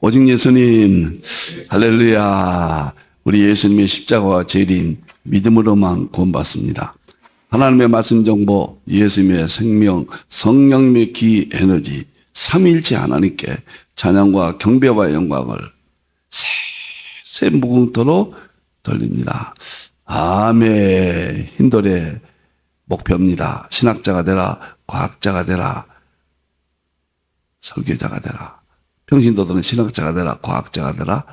오직 예수님, 할렐루야. 우리 예수님의 십자가와 재림, 믿음으로만 구원받습니다. 하나님의 말씀 정보, 예수님의 생명, 성령님의 기 에너지, 삼위일체 하나님께 찬양과 경배와 영광을 새 무궁토로 돌립니다. 아멘. 흰돌의 목표입니다. 신학자가 되라, 과학자가 되라, 설교자가 되라. 평신도들은 신학자가 되라, 과학자가 되라,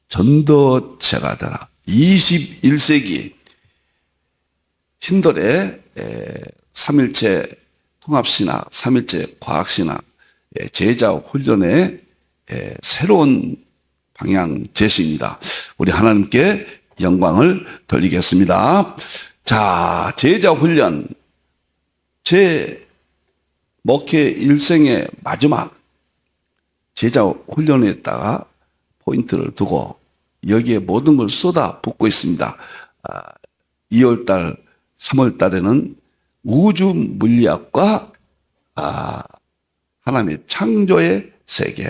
전도체가 되라. 21세기 흰돌의 삼일체 통합신학, 삼일체 과학신학, 제자 훈련의 새로운 방향 제시입니다. 우리 하나님께 영광을 돌리겠습니다. 자, 제자 훈련, 제 목회 일생의 마지막 제자 훈련에다가 포인트를 두고 여기에 모든 걸 쏟아붓고 있습니다. 2월달, 3월달에는 우주 물리학과 하나님의 창조의 세계,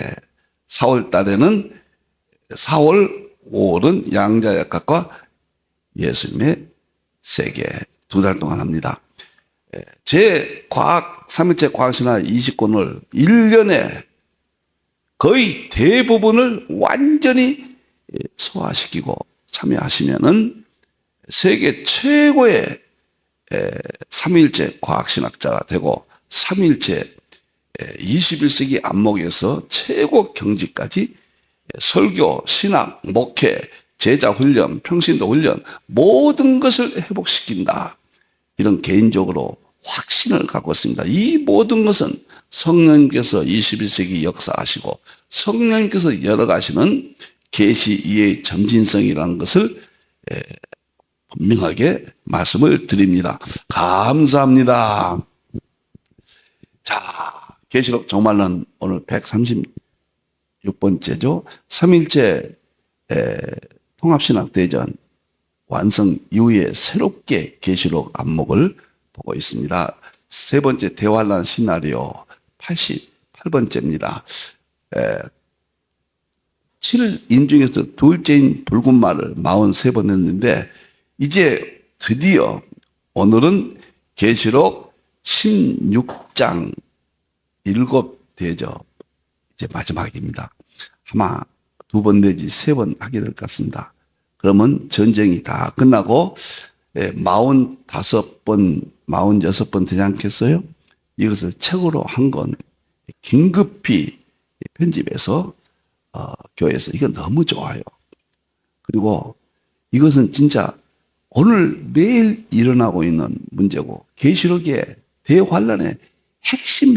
4월달에는 4월, 5월은 양자역학과 예수님의 세계 두 달 동안 합니다. 제 과학, 3일째 과학신학 20권을 1년에 거의 대부분을 완전히 소화시키고 참여하시면은 세계 최고의 3일째 과학신학자가 되고 3일째 21세기 안목에서 최고 경지까지 설교, 신학, 목회, 제자 훈련, 평신도 훈련 모든 것을 회복시킨다. 이런 개인적으로 확신을 갖고 있습니다. 이 모든 것은 성령님께서 21세기 역사하시고 성령님께서 열어가시는 계시 이의 점진성이라는 것을 분명하게 말씀을 드립니다. 감사합니다. 자, 계시록 정말은 오늘 136번째죠. 3일째 통합신학대전 완성 이후에 새롭게 계시록 안목을 보고 있습니다. 세 번째 대환란 시나리오 88번째입니다. 7인 중에서 둘째인 붉은 말을 43번 했는데 이제 드디어 오늘은 계시록 16장 7대접 이제 마지막입니다. 아마 2번 내지 3번 하게 될 것 같습니다. 그러면 전쟁이 다 끝나고 45번, 46번 되지 않겠어요? 이것을 책으로 한 권 긴급히 편집해서 교회에서 이거 너무 좋아요. 그리고 이것은 진짜 오늘 매일 일어나고 있는 문제고 계시록의 대환란의 핵심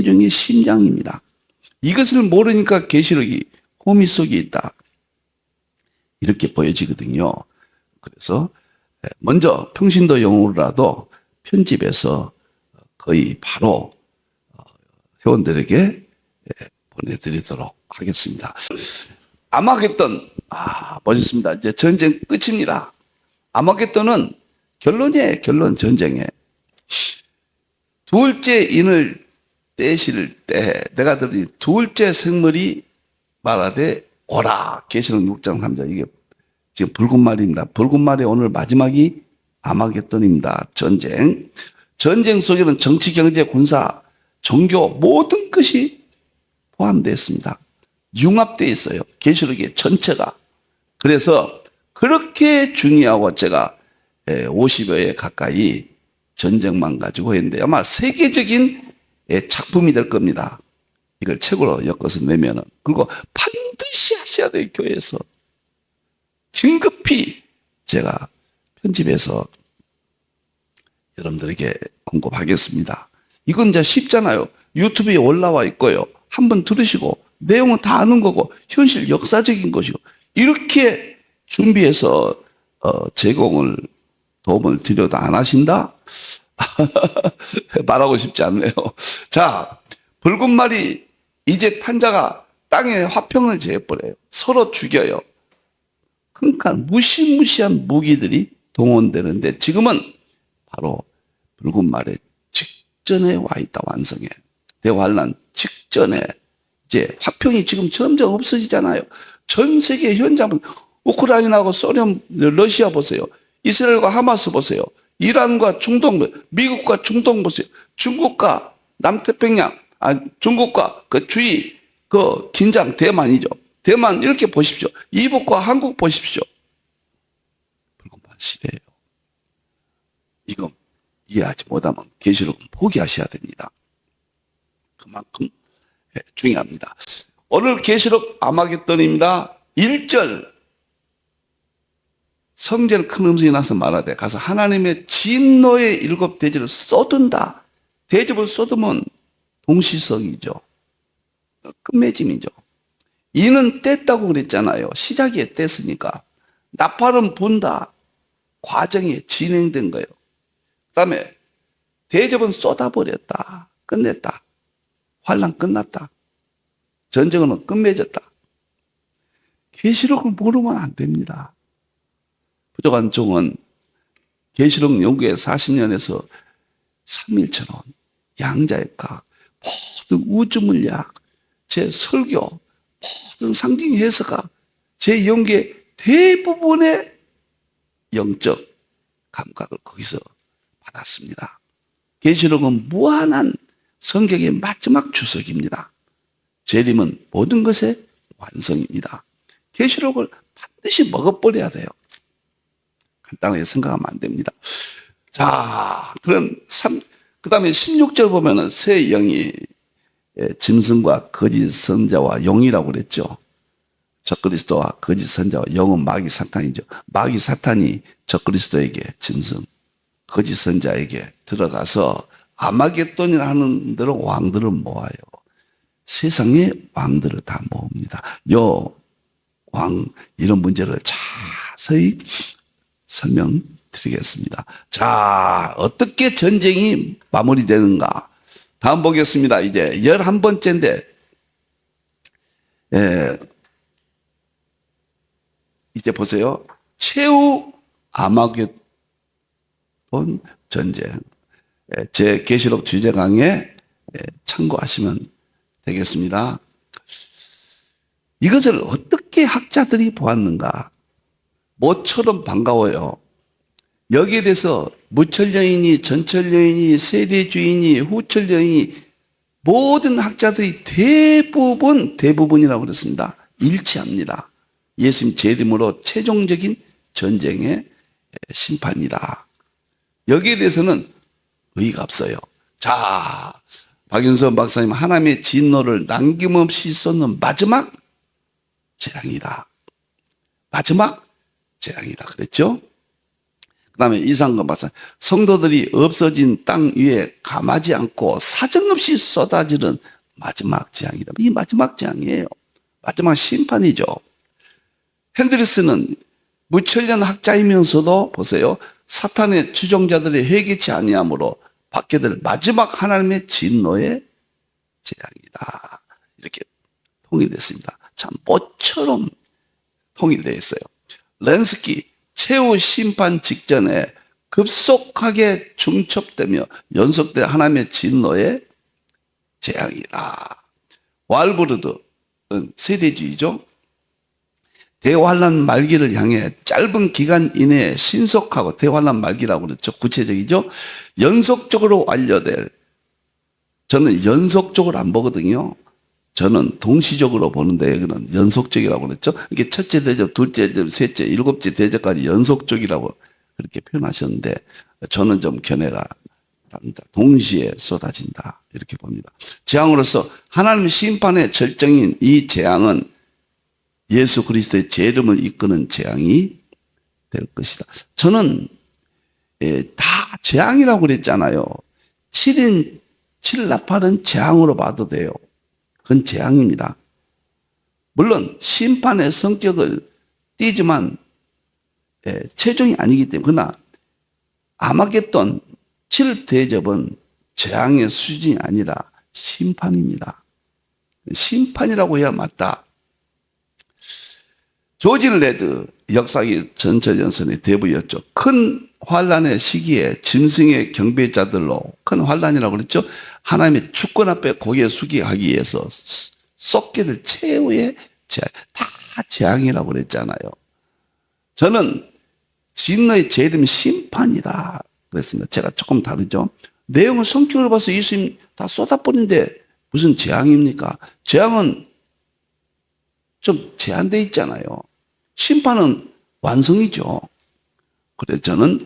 중의 심장입니다. 이것을 모르니까 계시록이 호미 속에 있다. 이렇게 보여지거든요. 그래서 먼저 평신도 용어라도 편집해서 거의 바로 회원들에게 보내드리도록 하겠습니다. 아마겟돈, 멋있습니다. 이제 전쟁 끝입니다. 아마겟돈은 결론이에요. 결론 전쟁에. 둘째 인을 떼실 때 내가 들으니 둘째 생물이 말하되 오라. 계시록 6장 3절. 이게 지금 붉은 말입니다. 붉은 말의 오늘 마지막이 아마겟돈입니다. 전쟁. 전쟁 속에는 정치, 경제, 군사, 종교 모든 것이 포함되어 있습니다. 융합되어 있어요. 계시록의 전체가. 그래서 그렇게 중요하고 제가 50여회 가까이 전쟁만 가지고 했는데 아마 세계적인 작품이 될 겁니다. 이걸 책으로 엮어서 내면은. 그리고 반드시 하셔야 돼요, 교회에서. 긴급히 제가 편집해서 여러분들에게 공급하겠습니다. 이건 이제 쉽잖아요. 유튜브에 올라와 있고요. 한번 들으시고 내용은 다 아는 거고 현실 역사적인 것이고 이렇게 준비해서 도움을 드려도 안 하신다? 말하고 싶지 않네요. 자, 붉은 말이 이제 탄자가 땅에 화평을 제해버려요. 서로 죽여요. 그러니까 무시무시한 무기들이 동원되는데 지금은 바로 붉은 말의 직전에 와 있다. 완성에. 대환란 직전에 이제 화평이 지금 점점 없어지잖아요. 전 세계 현장은 우크라이나하고 소련, 러시아 보세요. 이스라엘과 하마스 보세요. 이란과 중동, 미국과 중동 보세요. 중국과 남태평양, 중국과 그 주위 그 긴장 대만이죠. 대만 이렇게 보십시오. 이북과 한국 보십시오. 불공판 시대예요. 이거 이해하지 못하면 계시록은 포기하셔야 됩니다. 그만큼 중요합니다. 오늘 계시록 아마겟돈입니다. 1절 성전 큰 음성이 나서 말하되 가서 하나님의 진노의 7 대접을 쏟은다. 대접을 쏟으면 동시성이죠. 끝맺음이죠. 이는 뗐다고 그랬잖아요. 시작에 뗐으니까. 나팔은 분다. 과정이 진행된 거예요. 그 다음에 대접은 쏟아버렸다. 끝냈다. 환란 끝났다. 전쟁은 끝맺었다. 계시록을 모르면 안 됩니다. 부족한 종은 계시록 연구에 40년에서 3일처럼 양자의 각, 모든 우주물리학, 제 설교, 모든 상징 해석학, 제 연구의 대부분의 영적 감각을 거기서 받았습니다. 계시록은 무한한 성경의 마지막 주석입니다. 재림은 모든 것의 완성입니다. 계시록을 반드시 먹어버려야 돼요. 간단하게 생각하면 안 됩니다. 자, 그 다음에 16절 보면은 새 영이 짐승과 거짓 선자와 용이라고 그랬죠. 적그리스도와 거짓 선자와 영은 마귀 사탄이죠. 마귀 사탄이 적그리스도에게 짐승, 거짓 선자에게 들어가서 아마겟돈이라는 대로 왕들을 모아요. 세상의 왕들을 다 모읍니다. 요 왕 이런 문제를 자세히 설명드리겠습니다. 자, 어떻게 전쟁이 마무리되는가? 다음 보겠습니다. 이제 11번째인데 이제 보세요. 최후 아마겟돈 전쟁. 제 계시록 주제 강의에 참고하시면 되겠습니다. 이것을 어떻게 학자들이 보았는가? 모처럼 반가워요. 여기에 대해서 무철여인이, 전철여인이, 세대주인이, 후철여인이 모든 학자들이 대부분이라고 그랬습니다. 일치합니다. 예수님 재림으로 최종적인 전쟁의 심판이다. 여기에 대해서는 의의가 없어요. 자, 박윤선 박사님, 하나님의 진노를 남김없이 쏟는 마지막 재앙이다. 마지막 재앙이다 그랬죠? 그 다음에 이상건 박사, 성도들이 없어진 땅 위에 감하지 않고 사정없이 쏟아지는 마지막 재앙이다. 이 마지막 재앙이에요. 마지막 심판이죠. 핸드리스는 무천년 학자이면서도 보세요. 사탄의 추종자들이 회개치 아니함으로 받게 될 마지막 하나님의 진노의 재앙이다. 이렇게 통일됐습니다. 참 모처럼 통일되어 있어요. 렌스키 최후 심판 직전에 급속하게 중첩되며 연속된 하나님의 진노의 재앙이다. 왈브르드는 세대주의죠. 대환란 말기를 향해 짧은 기간 이내에 신속하고 대환란 말기라고 그랬죠. 구체적이죠. 연속적으로 완료될, 저는 연속적으로 안 보거든요. 저는 동시적으로 보는데 여기는 연속적이라고 그랬죠. 이게 첫째 대접, 둘째 대접, 셋째, 일곱째 대접까지 연속적이라고 그렇게 표현하셨는데 저는 좀 견해가 다릅니다. 동시에 쏟아진다 이렇게 봅니다. 재앙으로서 하나님의 심판의 절정인 이 재앙은 예수 그리스도의 재림을 이끄는 재앙이 될 것이다. 저는 다 재앙이라고 그랬잖아요. 7인 7나팔은 재앙으로 봐도 돼요. 그건 재앙입니다. 물론 심판의 성격을 띠지만 최종이 아니기 때문에, 그러나 아마겟돈 7대접은 재앙의 수준이 아니라 심판입니다. 심판이라고 해야 맞다. 조지 레드 역사기 전철연선의 대부였죠. 큰 환란의 시기에 짐승의 경배자들로 큰 환란이라고 그랬죠. 하나님의 주권 앞에 고개 숙이게 하기 위해서 쏟게 될 최후의 재앙. 다 재앙이라고 그랬잖아요. 저는 진노의 제 이름이 심판이다 그랬습니다. 제가 조금 다르죠. 내용을 성격을 봐서 예수님 다 쏟아버리는데 무슨 재앙입니까? 재앙은 좀 제한되어 있잖아요. 심판은 완성이죠. 그래서 저는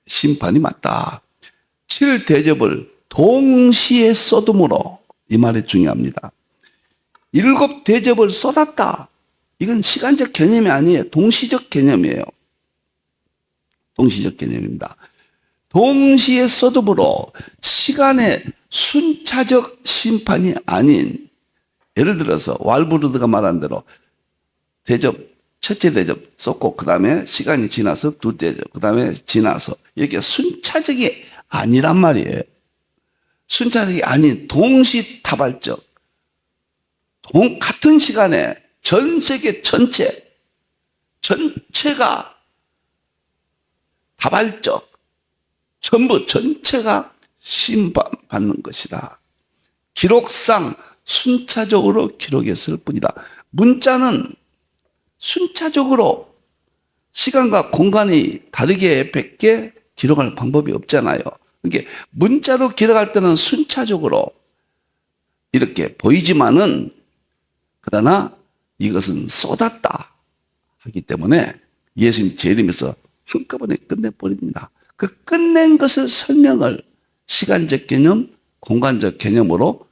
심판이 맞다. 7대접을 동시에 쏟음으로, 이 말이 중요합니다. 7대접을 쏟았다. 이건 시간적 개념이 아니에요. 동시적 개념이에요. 동시적 개념입니다. 동시에 쏟음으로 시간의 순차적 심판이 아닌, 예를 들어서 왈브르드가 말한 대로 대접, 첫째 대접 쏟고 그 다음에 시간이 지나서 둘째 대접, 그 다음에 지나서 이렇게 순차적이 아니란 말이에요. 순차적이 아닌 동시다발적, 같은 시간에 전 세계 전체가 다발적, 전부 전체가 심판받는 것이다. 기록상 순차적으로 기록했을 뿐이다. 문자는 순차적으로 시간과 공간이 다르게 밖에 기록할 방법이 없잖아요. 그러니까 문자로 기록할 때는 순차적으로 이렇게 보이지만은, 그러나 이것은 쏟았다 하기 때문에 예수님 재림에서 한꺼번에 끝내버립니다. 그 끝낸 것을 설명을 시간적 개념, 공간적 개념으로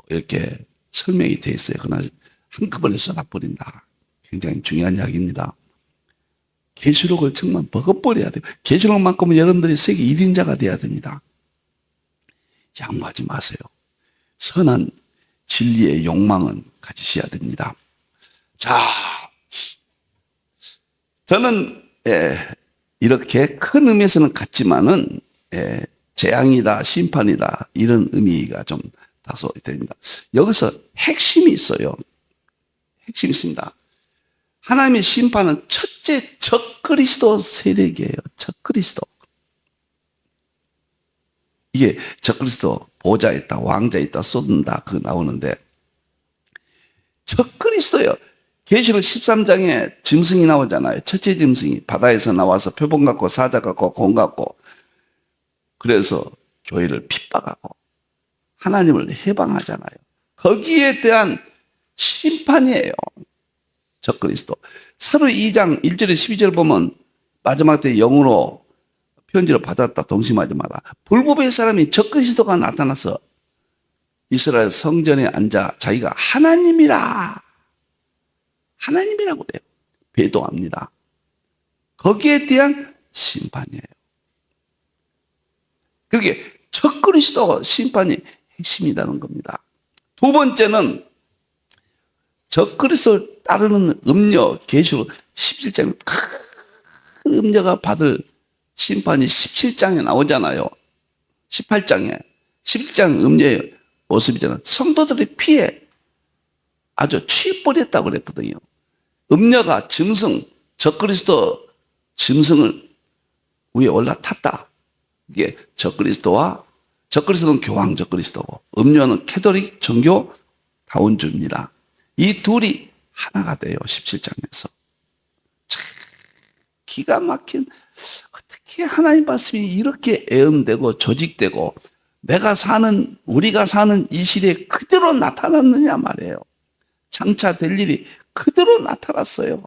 이렇게 설명이 되어 있어요. 그러나 한꺼번에 쏟아버린다. 굉장히 중요한 이야기입니다. 계시록을 정말 먹어버려야 돼요. 계시록만큼은 여러분들이 세계 1인자가 돼야 됩니다. 양보하지 마세요. 선한 진리의 욕망은 가지셔야 됩니다. 자, 저는 이렇게 큰 의미에서는 같지만은 재앙이다, 심판이다 이런 의미가 좀 다소 됩니다. 여기서 핵심이 있어요. 핵심이 있습니다. 하나님의 심판은 첫째 적그리스도 세력이에요. 적그리스도. 이게 적그리스도 보좌에 있다, 왕자에 있다, 쏟는다 그거 나오는데 적그리스도요. 계시록 13장에 짐승이 나오잖아요. 첫째 짐승이 바다에서 나와서 표범 같고 사자 같고 곰 같고, 그래서 교회를 핍박하고 하나님을 해방하잖아요. 거기에 대한 심판이에요. 적그리스도. 사도 2장 1절에 12절 보면 마지막 때 영으로 편지를 받았다 동심하지 마라. 불법의 사람이 적그리스도가 나타나서 이스라엘 성전에 앉아 자기가 하나님이라고 그래요. 배도합니다. 거기에 대한 심판이에요. 그게 적그리스도 심판이 핵심이라는 겁니다. 두 번째는 적그리스도를 따르는 음녀, 계시록 17장에 큰 음녀가 받을 심판이 17장에 나오잖아요. 18장에. 17장 음녀의 모습이잖아요. 성도들의 피해 아주 취버렸다고 그랬거든요. 음녀가 짐승, 적그리스도 짐승을 위에 올라탔다. 이게 적그리스도는 교황 적그리스도고, 음녀는 캐톨릭 종교 다운주입니다. 이 둘이 하나가 돼요. 17장에서. 참 기가 막힌, 어떻게 하나님 말씀이 이렇게 애음되고 조직되고 우리가 사는 이 시대에 그대로 나타났느냐 말이에요. 장차 될 일이 그대로 나타났어요.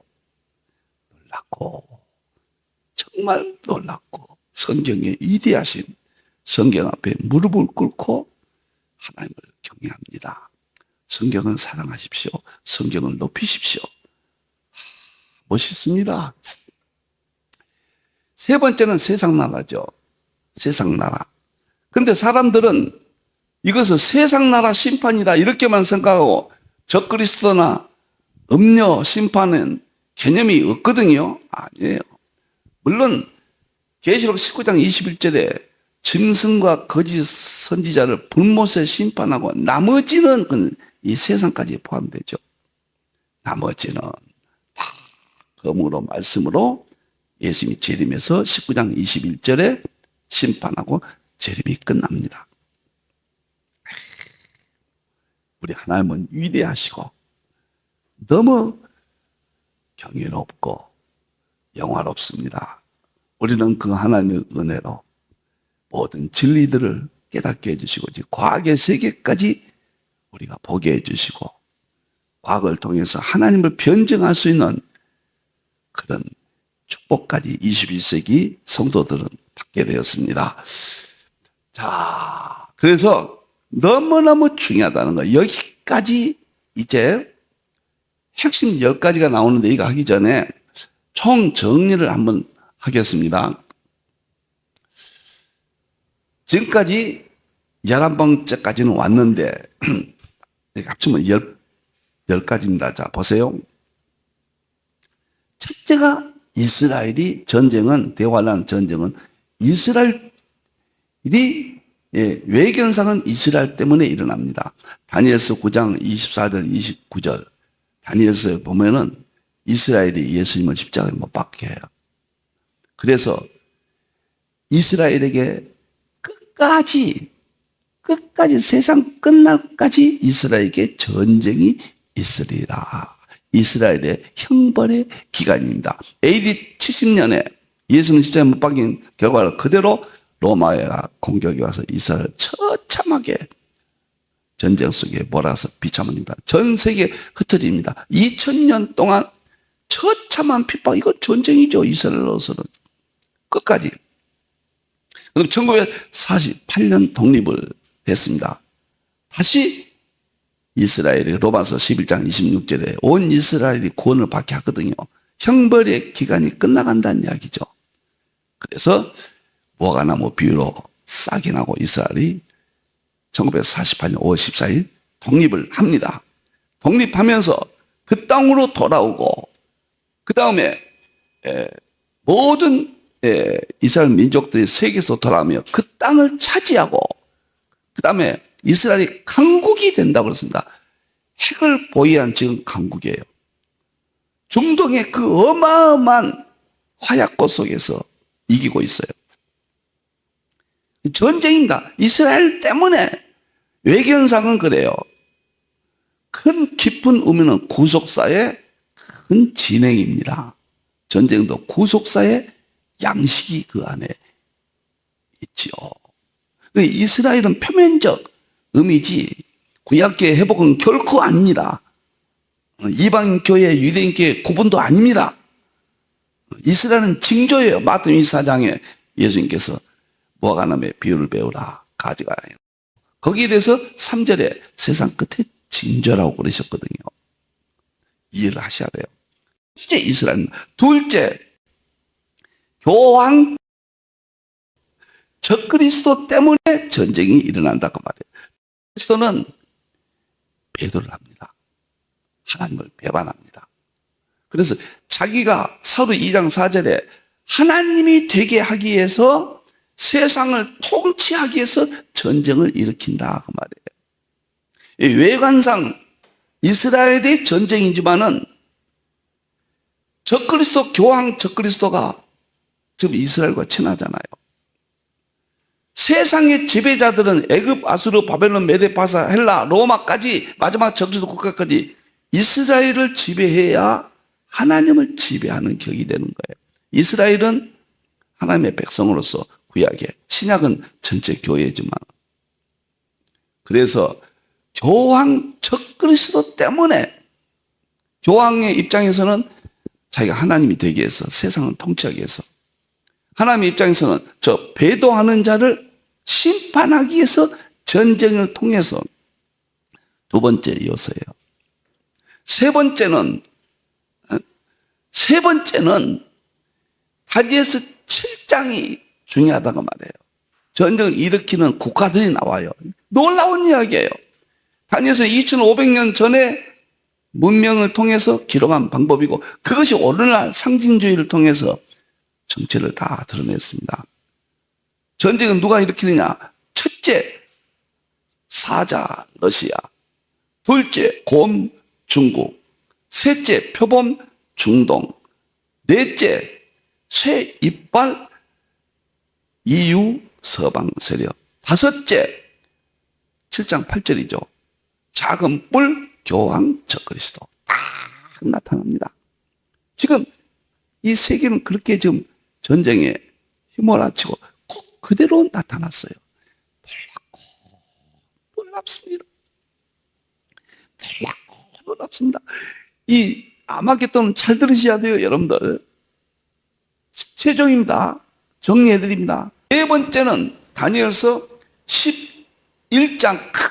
놀랍고, 정말 놀랍고, 성경의 위대하신 성경 앞에 무릎을 꿇고 하나님을 경외합니다. 성경을 사랑하십시오. 성경을 높이십시오. 멋있습니다. 세 번째는 세상 나라죠. 세상 나라. 근데 사람들은 이것을 세상 나라 심판이다 이렇게만 생각하고 적그리스도나 음녀 심판은 개념이 없거든요. 아니에요. 물론 계시록 19장 21절에 짐승과 거짓 선지자를 불못에 심판하고 나머지는 이 세상까지 포함되죠. 나머지는 다 검으로 말씀으로 예수님이 재림해서 19장 21절에 심판하고 재림이 끝납니다. 우리 하나님은 위대하시고 너무 경이롭고 영화롭습니다. 우리는 그 하나님의 은혜로 모든 진리들을 깨닫게 해주시고 과학의 세계까지 우리가 보게 해주시고 과학을 통해서 하나님을 변증할 수 있는 그런 축복까지 21세기 성도들은 받게 되었습니다. 자, 그래서 너무너무 중요하다는 거. 여기까지 이제 핵심 10가지가 나오는데 이거 하기 전에 총 정리를 한번 하겠습니다. 지금까지 11번째까지는 왔는데 합치면 10가지입니다. 자, 보세요. 첫째가 이스라엘이 대환란 전쟁은 이스라엘이 외견상은 이스라엘 때문에 일어납니다. 다니엘서 9장 24절 29절 다니엘서에 보면은 이스라엘이 예수님을 십자가에 못 박게 해요. 그래서 이스라엘에게 끝까지 세상 끝날까지 이스라엘에게 전쟁이 있으리라. 이스라엘의 형벌의 기간입니다. AD 70년에 예수님 십자가에 못 박힌 결과를 그대로 로마가 공격이 와서 이스라엘을 처참하게 전쟁 속에 몰아서 비참합니다. 전 세계에 흩어집니다. 2000년 동안 처참한 핍박, 이건 전쟁이죠. 이스라엘로서는. 끝까지. 그럼 1948년 독립을 했습니다. 다시 이스라엘이 로마서 11장 26절에 온 이스라엘이 구원을 받게 하거든요. 형벌의 기간이 끝나간다는 이야기죠. 그래서 무화과나무 비유로 싹이 나고 이스라엘이 1948년 5월 14일 독립을 합니다. 독립하면서 그 땅으로 돌아오고 그 다음에 모든 이스라엘 민족들이 세계에서 돌아오며 그 땅을 차지하고 그 다음에 이스라엘이 강국이 된다고 그랬습니다. 핵을 보유한 지금 강국이에요. 중동의 그 어마어마한 화약고 속에서 이기고 있어요. 전쟁입니다. 이스라엘 때문에 외견상은 그래요. 큰 깊은 의미는 구속사의 큰 진행입니다. 전쟁도 구속사의 양식이 그 안에 있지요. 이스라엘은 표면적 의미지 구약교회 회복은 결코 아닙니다. 이방교회, 유대인교회 구분도 아닙니다. 이스라엘은 징조예요. 마태복음 24장에 예수님께서 무화과나무의 비유를 배우라. 가지가 거기에 대해서 3절에 세상 끝에 징조라고 그러셨거든요. 이해를 하셔야 돼요. 첫째 이스라엘, 둘째 교황 적그리스도 때문에 전쟁이 일어난다고 말해요. 그리스도는 배도를 합니다. 하나님을 배반합니다. 그래서 자기가 사도 2장 4절에 하나님이 되게 하기 위해서 세상을 통치하기 위해서 전쟁을 일으킨다 그 말이에요. 외관상 이스라엘의 전쟁이지만은 적그리스도 교황 적그리스도가 지금 이스라엘과 친하잖아요. 세상의 지배자들은 애굽, 아수르, 바벨론, 메데, 바사, 헬라, 로마까지 마지막 적그리스도 국가까지 이스라엘을 지배해야 하나님을 지배하는 격이 되는 거예요. 이스라엘은 하나님의 백성으로서 구약에, 신약은 전체 교회지만 그래서 교황 적그리스도 때문에 교황의 입장에서는 자기가 하나님이 되기 위해서 세상을 통치하기 위해서 하나님의 입장에서는 저 배도하는 자를 심판하기 위해서 전쟁을 통해서 두 번째 요소예요. 세 번째는 다니엘서 7장이 중요하다고 말해요. 전쟁을 일으키는 국가들이 나와요. 놀라운 이야기예요. 다니엘서 2500년 전에 문명을 통해서 기록한 방법이고 그것이 오늘날 상징주의를 통해서 정체를 다 드러냈습니다. 전쟁은 누가 일으키느냐? 첫째, 사자 러시아. 둘째, 곰 중국. 셋째, 표범 중동. 넷째, 쇠 이빨 EU 서방 세력. 다섯째, 7장 8절이죠. 작은 뿔 교황 적그리스도 딱 나타납니다. 지금 이 세계는 그렇게 지금 전쟁에 휘몰아치고 꼭 그대로 나타났어요. 놀랍습니다. 놀랍습니다. 이 아마겟돈은 잘 들으셔야 돼요, 여러분들. 최종입니다. 정리해드립니다. 네 번째는 다니엘서 11장 큰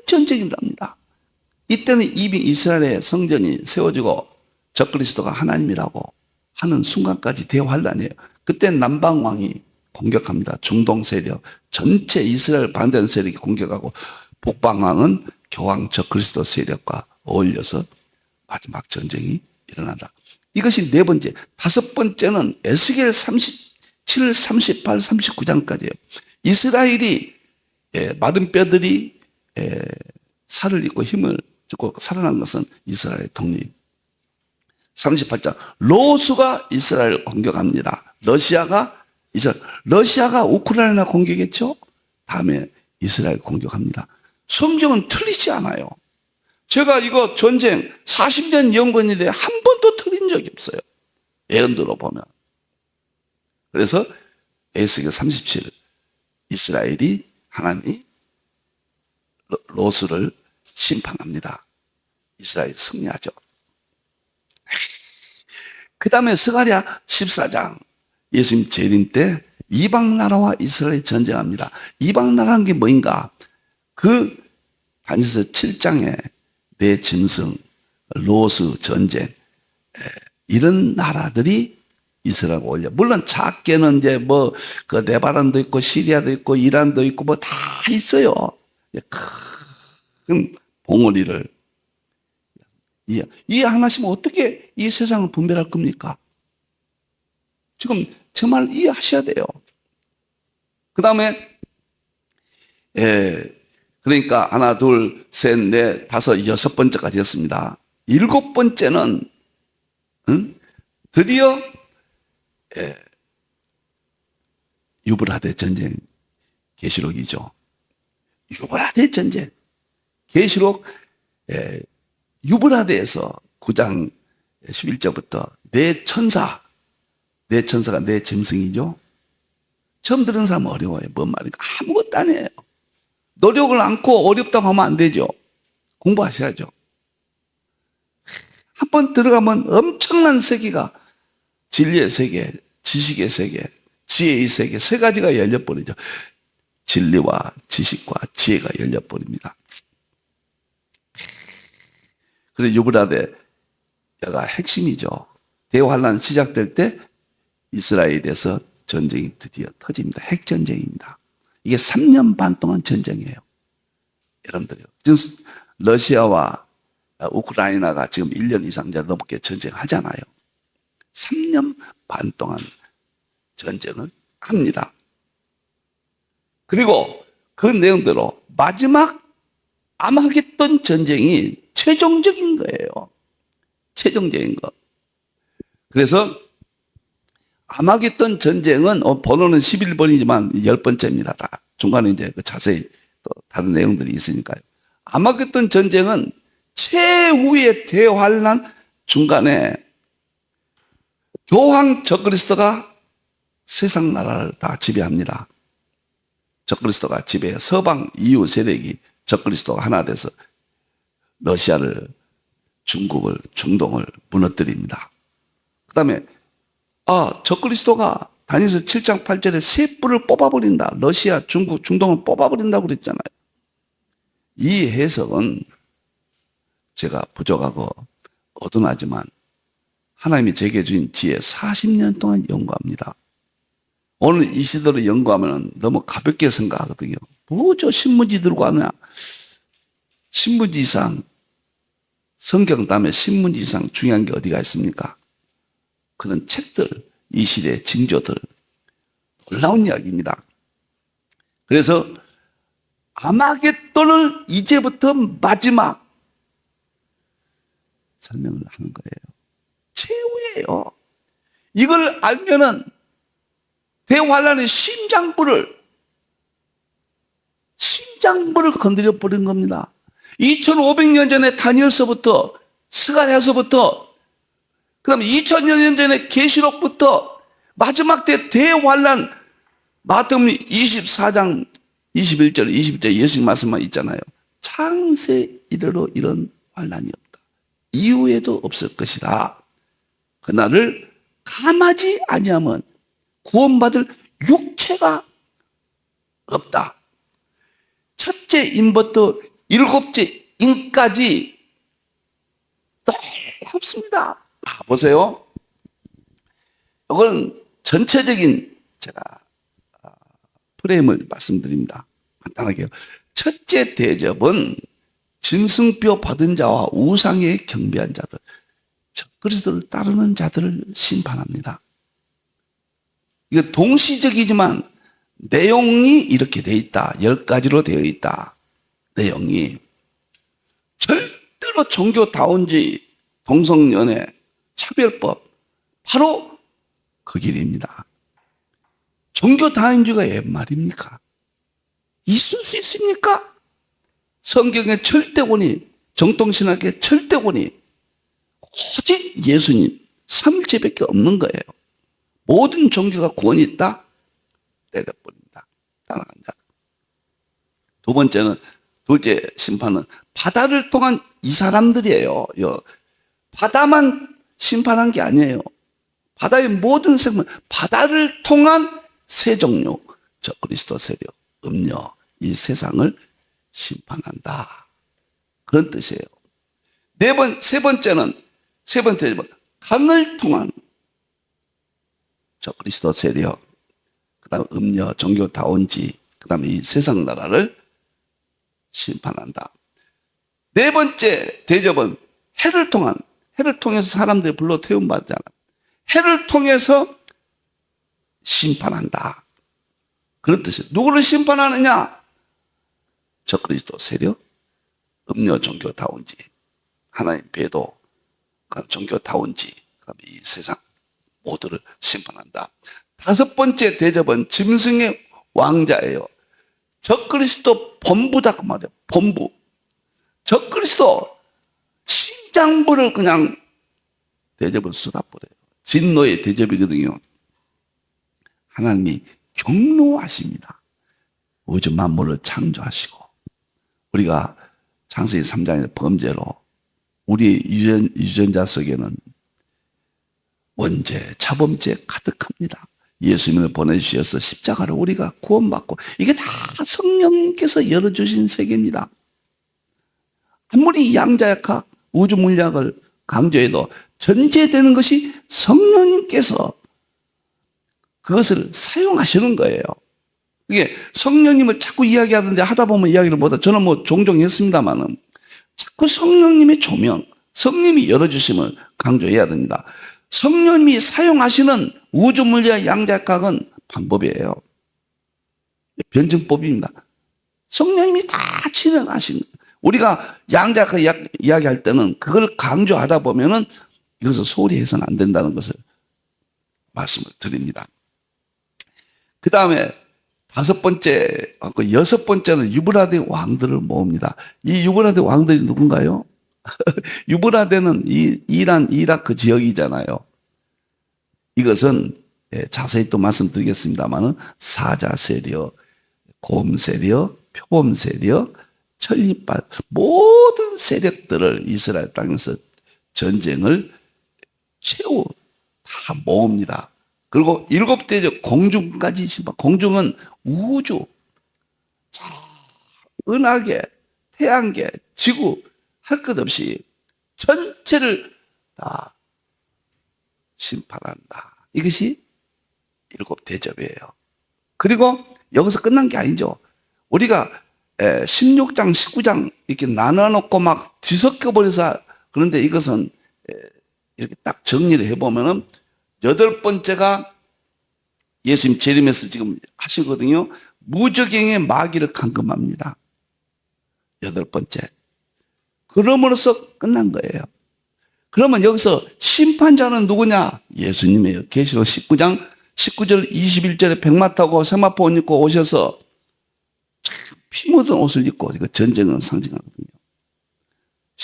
전쟁이랍니다. 이때는 이미 이스라엘의 성전이 세워지고 적그리스도가 하나님이라고 하는 순간까지 대환란이에요. 그때 남방왕이 공격합니다. 중동 세력, 전체 이스라엘 반대하는 세력이 공격하고 북방왕은 교황 적그리스도 세력과 어울려서 마지막 전쟁이 일어난다. 이것이 네 번째. 다섯 번째는 에스겔 37, 38, 39장까지예요. 이스라엘이 마른 뼈들이 살을 잃고 힘을 죽고 살아난 것은 이스라엘의 독립. 38장 로스가 이스라엘을 공격합니다. 러시아가 우크라이나 공격했죠. 다음에 이스라엘 공격합니다. 성경은 틀리지 않아요. 제가 이거 전쟁 40년 연구했는데 한 번도 틀린 적이 없어요. 예언대로 보면. 그래서 에스겔 37 이스라엘이 하나님이 로스를 심판합니다. 이스라엘이 승리하죠. 그 다음에 스가랴 14장 예수님 재림 때 이방 나라와 이스라엘이 전쟁합니다. 이방 나라는 게 뭐인가? 그 다니엘서 7장에 내 짐승, 로스 전쟁 이런 나라들이 이스라엘에 올려. 물론 작게는 이제 그 레바논도 있고 시리아도 있고 이란도 있고 다 있어요. 큰 봉우리를 이해 안 하시면 어떻게 이 세상을 분별할 겁니까? 지금 제 말 이해하셔야 돼요. 그 다음에 그러니까 하나, 둘, 셋, 넷, 다섯, 여섯 번째까지 였습니다. 일곱 번째는 드디어 유브라데 전쟁 계시록이죠. 유브라데 전쟁 계시록 유브라데에서 9장 11절부터 내 천사가 내 짐승이죠. 처음 들은 사람은 어려워요. 뭔 말인가? 아무것도 아니에요. 노력을 않고 어렵다고 하면 안 되죠. 공부하셔야죠. 한번 들어가면 엄청난 세계가 진리의 세계, 지식의 세계, 지혜의 세계 세 가지가 열려버리죠. 진리와 지식과 지혜가 열려버립니다. 그래서 유브라데가 핵심이죠. 대환란 시작될 때 이스라엘에서 전쟁이 드디어 터집니다. 핵전쟁입니다. 이게 3년 반 동안 전쟁이에요. 여러분들요. 지금 러시아와 우크라이나가 지금 1년 이상 넘게 전쟁하잖아요. 3년 반 동안 전쟁을 합니다. 그리고 그 내용대로 마지막 아마겟돈 전쟁이 최종적인 거예요. 최종적인 거. 그래서 아마겟돈 전쟁은 번호는 11번이지만 10번째입니다. 다 중간에 이제 자세히 또 다른 내용들이 있으니까요. 아마겟돈 전쟁은 최후의 대환란 중간에 교황 적그리스도가 세상 나라를 다 지배합니다. 적그리스도가 지배해 서방 이유 세력이 적그리스도가 하나 돼서 러시아를, 중국을, 중동을 무너뜨립니다. 그 다음에 적그리스도가 다니엘서 7장 8절에 세 뿔을 뽑아버린다. 러시아, 중국, 중동을 뽑아버린다고 그랬잖아요. 이 해석은 제가 부족하고 어둔하지만 하나님이 제게 주신 지혜 40년 동안 연구합니다. 오늘 이 시대로 연구하면 너무 가볍게 생각하거든요. 뭐죠? 신문지 들고 하냐? 신문지 이상, 성경 다음에 신문지 이상 중요한 게 어디가 있습니까? 그런 책들, 이 시대의 징조들, 놀라운 이야기입니다. 그래서 아마겟돈을 이제부터 마지막 설명을 하는 거예요. 최후예요. 이걸 알면은 대환란의 심장부를 건드려 버린 겁니다. 2500년 전에 다니엘서부터 스가랴서부터 그다음에 2000년 전에 계시록부터 마지막 때 대환란 마태복음 24장 21절 22절 예수님 말씀만 있잖아요. 창세 이래로 이런 환란이 없다. 이후에도 없을 것이다. 그날을 감하지 아니하면 구원받을 육체가 없다. 첫째 인부터 일곱째 인까지 놀랍습니다. 보세요. 이건 전체적인 제가 프레임을 말씀드립니다. 간단하게요. 첫째 대접은 짐승뼈 받은 자와 우상에 경배한 자들, 그리스도를 따르는 자들을 심판합니다. 이거 동시적이지만 내용이 이렇게 되어 있다. 10가지로 되어 있다. 내용이 절대로 종교다운지 동성연애 차별법 바로 그 길입니다. 종교다운주의가 웬 말입니까? 있을 수 있습니까? 성경의 절대권이 정통신학의 절대권이 오직 예수님 삼일체밖에 없는 거예요. 모든 종교가 구원이 있다? 때려버립니다. 따라간 자. 두 번째는 둘째 심판은 바다를 통한 이 사람들이에요. 바다만 심판한 게 아니에요. 바다의 모든 생물, 바다를 통한 세 종류, 저 그리스도 세력, 음녀, 이 세상을 심판한다. 그런 뜻이에요. 세 번째는 강을 통한 저 그리스도 세력, 그 다음 음녀, 종교다운지, 그 다음에 이 세상 나라를 심판한다. 네 번째 대접은 해를 통해서 사람들이 불러 태움받잖아. 해를 통해서 심판한다. 그런 뜻이에요. 누구를 심판하느냐? 저 그리스도 세력, 음녀 종교다운지, 하나님 배도, 종교다운지, 이 세상 모두를 심판한다. 다섯 번째 대접은 짐승의 왕자예요. 저 그리스도 본부다 그 말이에요. 본부. 저 그리스도 심장부를 그냥 대접을 쏟아버려요. 진노의 대접이거든요. 하나님이 경노하십니다. 우주 만물을 창조하시고 우리가 창세기 3장의 범죄로 우리 유전자 속에는 원죄, 자범죄 가득합니다. 예수님을 보내주셔서 십자가를 우리가 구원받고 이게 다 성령님께서 열어주신 세계입니다. 아무리 양자역학, 우주물리학을 강조해도 전제되는 것이 성령님께서 그것을 사용하시는 거예요. 이게 성령님을 자꾸 이야기하던데 하다 보면 이야기를 못하. 저는 종종 했습니다만은 자꾸 성령님의 조명, 성령님이 열어주심을 강조해야 됩니다. 성령님이 사용하시는 우주물리학 양자역학은 방법이에요. 변증법입니다. 성령님이 다 진행하신 거예요. 우리가 양자역학 이야기할 때는 그걸 강조하다 보면은 이것을 소홀히 해서는 안 된다는 것을 말씀을 드립니다. 그 다음에 여섯 번째는 유브라데 왕들을 모읍니다. 이 유브라데 왕들이 누군가요? 유브라데는 이란, 이라크 지역이잖아요. 이것은 자세히 또 말씀드리겠습니다만은 사자 세력, 곰 세력, 표범 세력, 천리빨 모든 세력들을 이스라엘 땅에서 전쟁을 최후 다 모읍니다. 그리고 일곱 대접 공중까지 심판. 공중은 우주, 은하계, 태양계, 지구 할 것 없이 전체를 다 심판한다. 이것이 일곱 대접이에요. 그리고 여기서 끝난 게 아니죠. 우리가 16장, 19장 이렇게 나눠놓고 막 뒤섞여버려서 그런데 이것은 이렇게 딱 정리를 해보면은 여덟 번째가 예수님 재림에서 지금 하시거든요. 무저갱의 마귀를 감금합니다. 여덟 번째. 그럼으로써 끝난 거예요. 그러면 여기서 심판자는 누구냐? 예수님이에요. 계시록 19장 19절 21절에 백마 타고 세마포 옷 입고 오셔서 피 묻은 옷을 입고 이거 전쟁을 상징하거든요.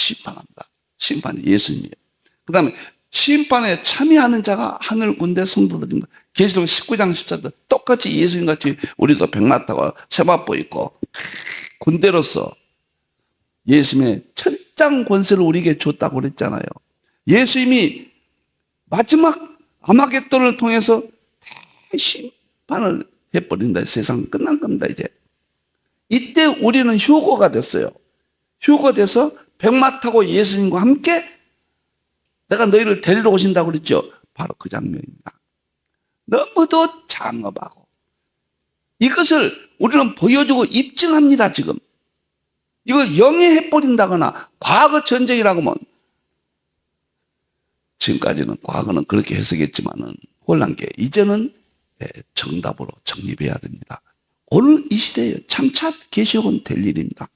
심판합니다. 심판이 예수님이에요. 그 다음에 심판에 참여하는 자가 하늘 군대 성도들입니다. 계시록 19장 14절 똑같이 예수님같이 우리도 백마 타고 세마포 있고 군대로서 예수님의 철장 권세를 우리에게 줬다고 그랬잖아요. 예수님이 마지막 아마겟돈을 통해서 대심판을 해버린다. 세상 끝난 겁니다. 이때 우리는 휴거가 됐어요. 휴거돼서 백마 타고 예수님과 함께 내가 너희를 데리러 오신다고 그랬죠. 바로 그 장면입니다. 너무도 장엄하고 이것을 우리는 보여주고 입증합니다. 지금 이걸 영해해버린다거나 과거 전쟁이라고 하면 지금까지는 과거는 그렇게 해석했지만은 혼란 게 이제는 정답으로 정립해야 됩니다. 오늘 이 시대에 참차 계시록은 될 일입니다.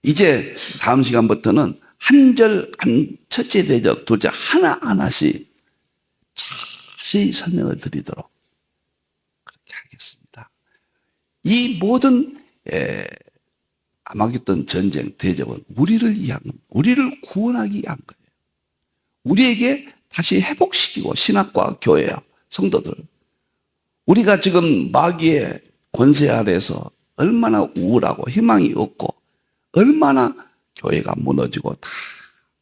이제 다음 시간부터는 한 절, 첫째 대적, 둘째 하나하나씩 자세히 설명을 드리도록 그렇게 하겠습니다. 이 모든 아마겟돈 전쟁, 대적은 우리를 위한, 우리를 구원하기 위한 거예요. 우리에게 다시 회복시키고 신학과 교회와 성도들, 우리가 지금 마귀의 권세 아래에서 얼마나 우울하고 희망이 없고 얼마나 교회가 무너지고 다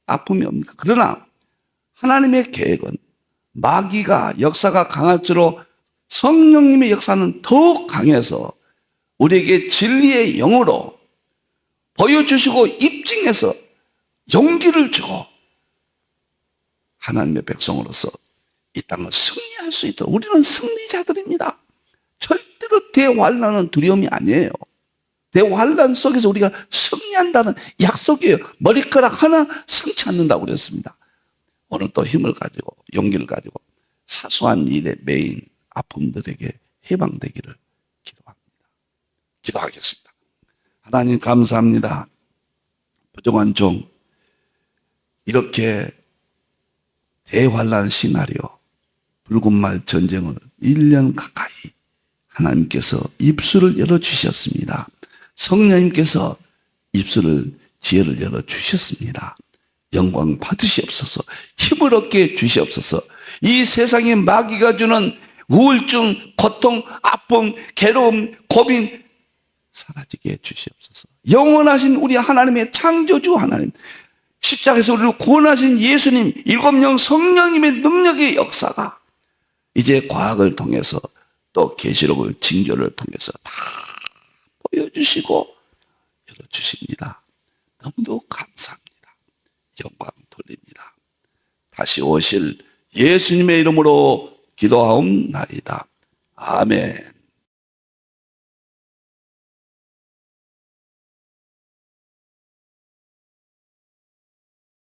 아픔이 옵니까? 그러나 하나님의 계획은 마귀가 역사가 강할수록 성령님의 역사는 더욱 강해서 우리에게 진리의 영으로 보여주시고 입증해서 용기를 주고 하나님의 백성으로서 이 땅을 승리할 수 있도록 우리는 승리자들입니다. 절대로 대환란은 두려움이 아니에요. 대환란 속에서 우리가 승리한다는 약속이에요. 머리카락 하나 상치 않는다고 그랬습니다. 오늘 또 힘을 가지고 용기를 가지고 사소한 일에 매인 아픔들에게 해방되기를 기도합니다. 기도하겠습니다. 하나님 감사합니다. 부정한 종 이렇게 대환란 시나리오 붉은 말 전쟁을 1년 가까이 하나님께서 입술을 열어주셨습니다. 성령님께서 입술을 지혜를 열어주셨습니다. 영광 받으시옵소서. 힘을 얻게 주시옵소서. 이 세상에 마귀가 주는 우울증, 고통, 아픔, 괴로움, 고민 사라지게 해 주시옵소서. 영원하신 우리 하나님의 창조주 하나님, 십자가에서 우리를 구원하신 예수님, 일곱령 성령님의 능력의 역사가 이제 과학을 통해서 또 계시록을 징조를 통해서 다 보여주시고 열어주십니다. 너무도 감사합니다. 영광 돌립니다. 다시 오실 예수님의 이름으로 기도하옵나이다. 아멘.